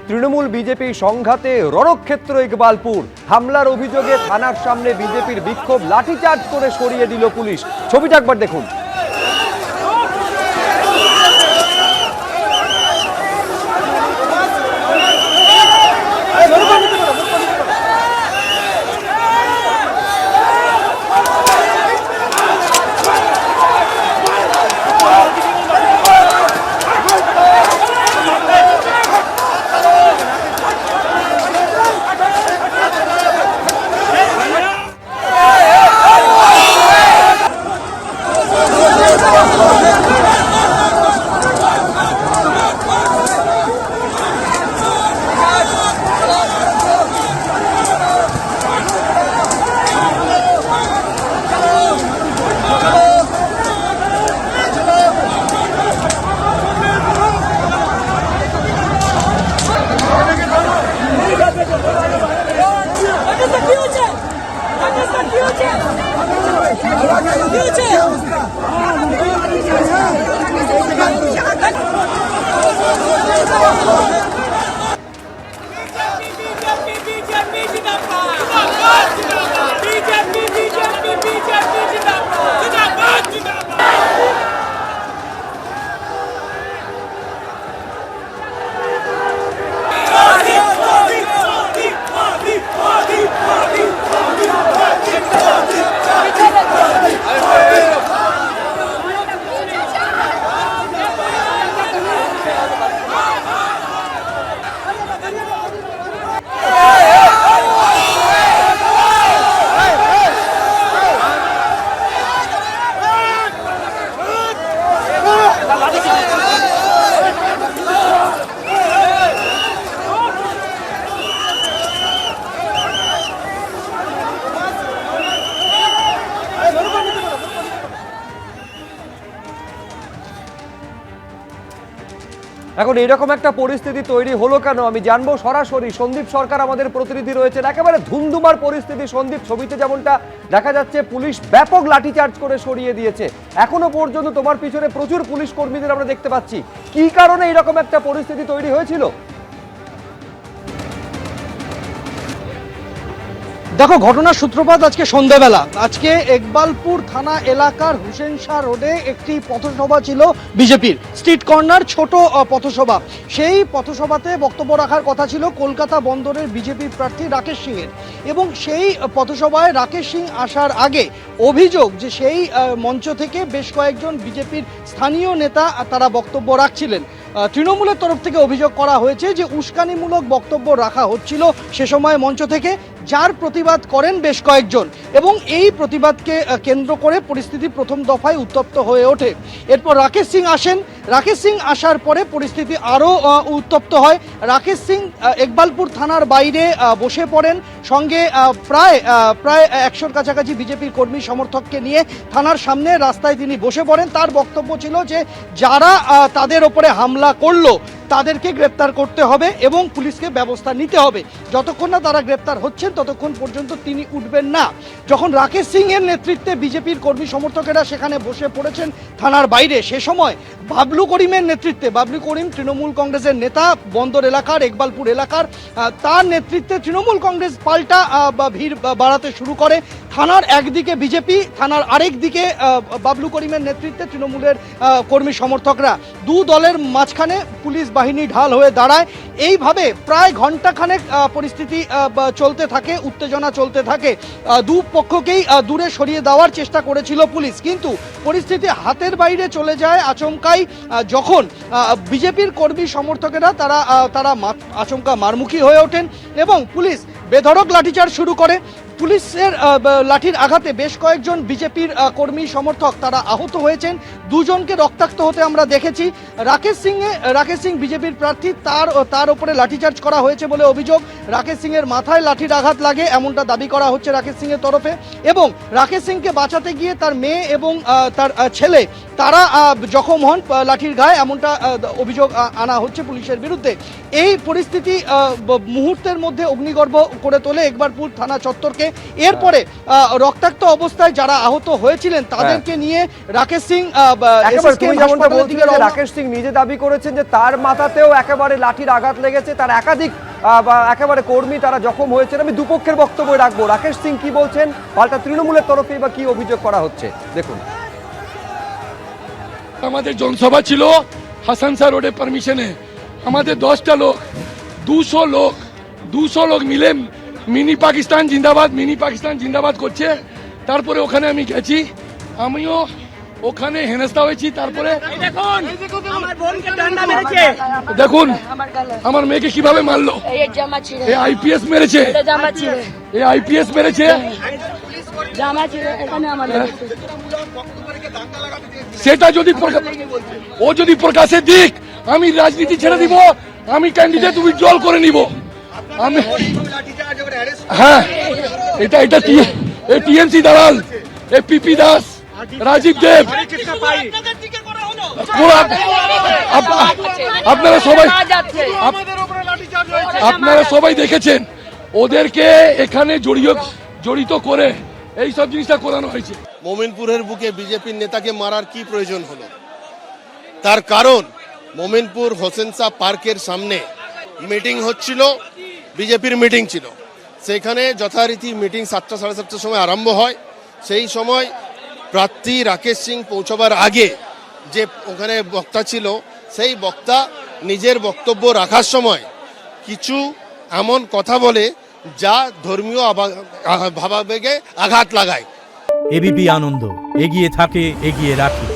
Trinamool BJP সংঘাতে রণক্ষেত্র ইকবালপুর। হামলার অভিযোগে থানার সামনে বিজেপির বিক্ষোভ, লাঠিচার্জ করে সরিয়ে দিল পুলিশ। ছবিটা একবার দেখুন। এখন এরকম একটা পরিস্থিতি তৈরি হলো কেন আমি জানবো সরাসরি। সন্দীপ সরকার আমাদের প্রতিনিধি রয়েছেন। একেবারে ধুন্ধুমার পরিস্থিতি সন্দীপ, ছবিতে যেমনটা দেখা যাচ্ছে পুলিশ ব্যাপক লাঠিচার্জ করে সরিয়ে দিয়েছে। এখনো পর্যন্ত তোমার পিছনে প্রচুর পুলিশ কর্মীদের আমরা দেখতে পাচ্ছি। কি কারণে এরকম একটা পরিস্থিতি তৈরি হয়েছিল? দেখো, ঘটনার সূত্রপাত আজকে সন্ধ্যাবেলা। আজকে ইকবালপুর থানা এলাকার হুসেন শাহ রোডে একটি পথসভা ছিল বিজেপির, স্ট্রিট কর্নার ছোট পথসভা। সেই পথসভাতে বক্তব্য রাখার কথা ছিল কলকাতা বন্দরের বিজেপি প্রার্থী রাকেশ সিংয়ের, এবং সেই পথসভায় রাকেশ সিং আসার আগে অভিযোগ যে সেই মঞ্চ থেকে বেশ কয়েকজন বিজেপির স্থানীয় নেতা তারা বক্তব্য রাখছিলেন। তৃণমূলের তরফ থেকে অভিযোগ করা হয়েছে যে উস্কানিমূলক বক্তব্য রাখা হচ্ছিল সে সময় মঞ্চ থেকে, যার প্রতিবাদ করেন বেশ কয়েকজন, এবং এই প্রতিবাদকে কেন্দ্র করে পরিস্থিতি প্রথম দফায় উত্তপ্ত হয়ে ওঠে। এরপর রাকেশ সিং আসেন। রাকেশ সিং আসার পরে পরিস্থিতি আরও উত্তপ্ত হয়। রাকেশ সিং ইকবালপুর থানার বাইরে বসে পড়েন, সঙ্গে প্রায় 100-র কাছাকাছি বিজেপির কর্মী সমর্থককে নিয়ে থানার সামনে রাস্তায় তিনি বসে পড়েন। তার বক্তব্য ছিল যে যারা তাদের ওপরে হামলা করলো তাদেরকে গ্রেপ্তার করতে হবে এবং পুলিশকে ব্যবস্থা নিতে হবে। যতক্ষণ না তারা গ্রেপ্তার হচ্ছেন ততক্ষণ পর্যন্ত তিনি উঠবেন না। যখন রাকেশ সিং এর নেতৃত্বে বিজেপির কর্মী সমর্থকেরা সেখানে বসে পড়েছেন থানার বাইরে, সে সময় বাবলু করিমের নেতৃত্বে, বাবলু করিম তৃণমূল কংগ্রেসের নেতা, বন্দর এলাকার ইকবালপুর এলাকার, তার নেতৃত্বে তৃণমূল কংগ্রেস পাল্টা ভিড় বাড়াতে শুরু করে। থানার একদিকে বিজেপি, থানার আরেক দিকে বাবলু করিমের নেতৃত্বে তৃণমূলের কর্মী সমর্থকরা। দু দলের মাঝখানে পুলিশ বাহিনী ঢাল হয়ে দাঁড়ায়। এইভাবে প্রায় ঘণ্টাখানেক পরিস্থিতি চলতে থাকে, উত্তেজনা চলতে থাকে। দু পক্ষকেই দূরে সরিয়ে দেওয়ার চেষ্টা করেছিল পুলিশ, কিন্তু পরিস্থিতি হাতের বাইরে চলে যায় আচমকাই যখন বিজেপির কর্মী সমর্থকেরা তারা আচমকা মারমুখী হয়ে ওঠেন এবং পুলিশ বেধড়ক লাঠিচার্জ শুরু করে। পুলিশের লাঠির আঘাতে বেশ কয়েকজন বিজেপির কর্মী সমর্থক তারা আহত হয়েছেন। দুজনকে রক্তাক্ত হতে আমরা দেখেছি। রাকেশ সিং বিজেপির প্রার্থী, তার উপরে লাঠিচার্জ করা হয়েছে বলে অভিযোগ। রাকেশ সিংয়ের মাথায় লাঠির আঘাত লাগে এমনটা দাবি করা হচ্ছে রাকেশ সিংয়ের তরফে, এবং রাকেশ সিংকে বাঁচাতে গিয়ে তার মেয়ে এবং তার ছেলে তারা জখম হন লাঠির গায়ে, এমনটা অভিযোগ আনা হচ্ছে পুলিশের বিরুদ্ধে। এই পরিস্থিতি মুহূর্তের মধ্যে অগ্নিগর্ভ করে তোলে ইকবালপুর থানা চত্বরকে। এরপরে রক্তাক্ত অবস্থায় যারা আহত হয়েছিলেন তাদেরকে নিয়ে রাকেশ সিং একেবারে তুমি যেমনটা হাসপাতালের বলছিলে দিকে যে রওনা- রাকেশ সিং নিজে দাবি করেছেন যে তার মাথাতেও একেবারে লাঠির আঘাত লেগেছে, তার একাধিক একেবারে কর্মী তারা জখম হয়েছেন। আমি দুপক্ষের বক্তব্য রাখবো। রাকেশ সিং কি বলছেন, পাল্টা তৃণমূলের তরফে বা কি অভিযোগ করা হচ্ছে দেখুন। আমাদের জনসভা ছিল হাসানসা রোডে পারমিশনে, আমাদের 10টা লোক 200 লোক মিলে মিনি পাকিস্তান জিন্দাবাদ করছে। তারপরে ওখানে আমি গেছি, আমিও ওখানে হেনস্থা হয়েছি। তারপরে দেখুন আমার মেয়েকে কিভাবে মারলো, আইপিএস মেরেছে, আইপিএস মেরেছে। সেটা যদি ও যদি প্রকাশে দিক, আমি রাজনীতি ছেড়ে দিব, আমি ক্যান্ডিডেট উইথড্রল করে নিব। আমি হ্যাঁ, এটা টিএমসি দালাল, পিপি দাস, রাজীব দেব, আপনারা সবাই দেখেছেন ওদেরকে এখানে জড়িত করে এই সব জিনিসটা করানো হয়েছে। মোমিনপুরের বুকে বিজেপির নেতাকে মারার কি প্রয়োজন হলো? তার কারণ মোমিনপুর হোসেন শাহ পার্কের সামনে মিটিং হচ্ছিল, বিজেপির মিটিং ছিল। সেখানে যথারীতি মিটিং 7টা সাড়ে 7টার সময় আরম্ভ হয়। সেই সময় প্রার্থী রাকেশ সিং পৌঁছবার আগে যে ওখানে বক্তা ছিল, সেই বক্তা নিজের বক্তব্য রাখার সময় কিছু এমন কথা বলে যা ধর্মীয় ভাবাবেগে আঘাত লাগায়। এবিপি আনন্দ এগিয়ে থাকে, এগিয়ে রাখে।